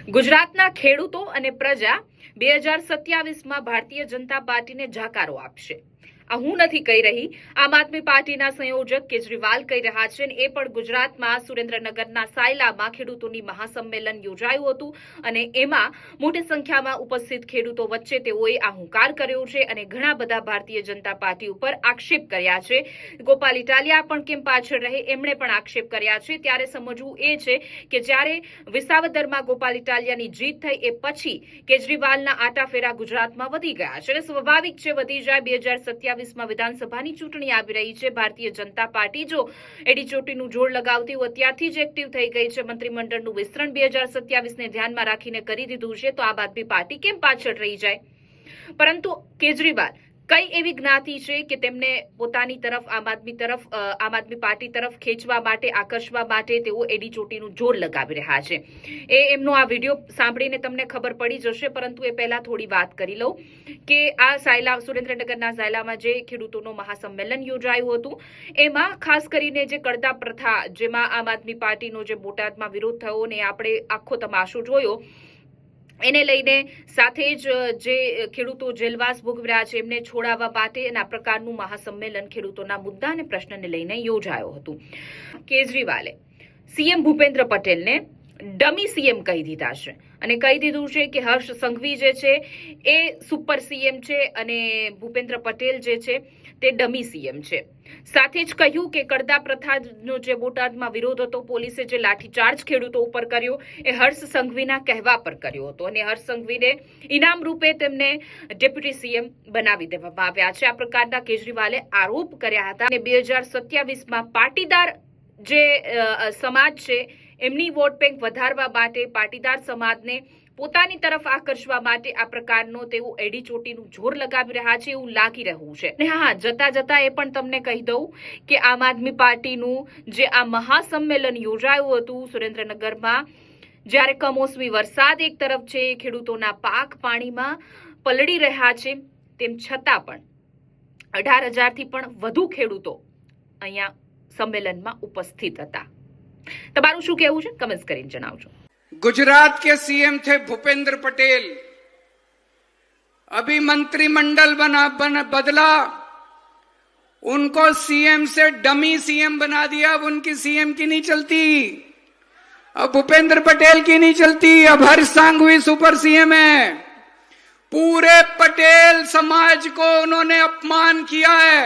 ગુજરાતના ખેડૂતો અને પ્રજા 2027માં ભારતીય જનતા પાર્ટીને જાકારો આપશે। આ હું નથી કહી રહી, આમ આદમી પાર્ટીના સંયોજક કેજરીવાલ કહી રહ્યા છે। એ પણ ગુજરાતમાં સુરેન્દ્રનગરના સાયલામાં ખેડૂતોની મહાસંમેલન યોજાયું હતું અને એમાં મોટી સંખ્યામાં ઉપસ્થિત ખેડૂતો વચ્ચે તેઓએ આ હુંકાર કર્યો છે અને ઘણા બધા ભારતીય જનતા પાર્ટી ઉપર આક્ષેપ કર્યા છે। ગોપાલ ઇટાલિયા પણ કેમ પાછળ રહે, એમણે પણ આક્ષેપ કર્યા છે। ત્યારે સમજવું એ છે કે જ્યારે વિસાવદરમાં ગોપાલ ઇટાલિયાની જીત થઈ એ પછી કેજરીવાલના આટાફેરા ગુજરાતમાં વધી ગયા છે અને સ્વાભાવિક છે વધી જાય। 2027માં વિધાનસભાની ચૂંટણી આવી રહી છે। ભારતીય જનતા પાર્ટી જો એડીચોટીનું જોર લગાવતી હોય અત્યારથી જ એક્ટિવ થઈ ગઈ છે। મંત્રીમંડળનું વિસ્તરણ 2027ને ધ્યાનમાં રાખીને કરી દીધું છે, તો આમ આદમી પાર્ટી કેમ પાછળ રહી જાય? પરંતુ કેજરીવાલ કઈ એવી જ્ઞાતિ છે કે તેમને પોતાની તરફ આમ આદમી પાર્ટી તરફ ખેંચવા માટે, આકર્ષવા માટે તેઓ એડીચોટીનું જોર લગાવી રહ્યા છે। એમનો આ વિડીયો સાંભળીને તમને ખબર પડી જશે, પરંતુ એ પહેલા થોડી વાત કરી લઉં કે આ સાયલા, સુરેન્દ્રનગરના સાયલામાં જે ખેડૂતોનું મહાસંમેલન યોજાયું હતું એમાં ખાસ કરીને જે કડદા પ્રથા, જેમાં આમ આદમી પાર્ટીનો જે બોટાદમાં વિરોધ થયો ને આપણે આખો તમાશો જોયો, એને લઈને સાથે જ જે ખેડૂતો જેલવાસ ભોગવી રહ્યા છે એમને છોડાવવા માટે આ પ્રકારનું મહાસંમેલન ખેડૂતોના મુદ્દા અને પ્રશ્નને લઈને યોજાયું હતું। કેજરીવાલે સીએમ ભૂપેન્દ્ર પટેલને ડમી સીએમ કહી દીધા છે અને કહી દીધું છે કે હર્ષ સંઘવી જે છે એ સુપર સીએમ છે અને ભૂપેન્દ્ર પટેલ જે છે તે ડમી સીએમ છે। સાથે જ કહ્યું કે કડદા પ્રથાનો જે બોટાદમાં વિરોધ હતો, પોલીસે જે લાઠીચાર્જ ખેડૂતો ઉપર કર્યો એ હર્ષ સંઘવીના કહેવા પર કર્યો હતો અને હર્ષ સંઘવીને ઇનામ રૂપે તેમને ડેપ્યુટી સીએમ બનાવી દેવામાં આવ્યા છે। આ પ્રકારના કેજરીવાલે આરોપ કર્યા હતા અને 2027માં પાટીદાર જે સમાજ છે એમની વોટ બેંક વધારવા માટે, પાટીદાર સમાજને પોતાની તરફ આકર્ષવા માટે આ પ્રકારનો તેઓ એડીચોટીનું જોર લગાવી રહ્યા છે એવું લાગી રહ્યું છે। અને હા, જતા જતા એ પણ તમને કહી દઉં કે આમ આદમી પાર્ટીનું જે આ મહાસંમેલન યોજાયું હતું સુરેન્દ્રનગરમાં, જ્યારે કમોસમી વરસાદ એક તરફ છે, ખેડૂતોના પાક પાણીમાં પલળી રહ્યા છે, તેમ છતાં પણ 18,000થી પણ વધુ ખેડૂતો અહીંયા સંમેલનમાં ઉપસ્થિત હતા। તમારું શું કહેવું છે? કમેન્ટ કરીને જણાવજો। गुजरात के सीएम थे भूपेंद्र पटेल, अभी मंत्रिमंडल बदला, उनको सीएम से डमी सीएम बना दिया। अब उनकी सीएम की नहीं चलती, अब भूपेंद्र पटेल की नहीं चलती, अब हर्ष संघवी सुपर सीएम है। पूरे पटेल समाज को उन्होंने अपमान किया है।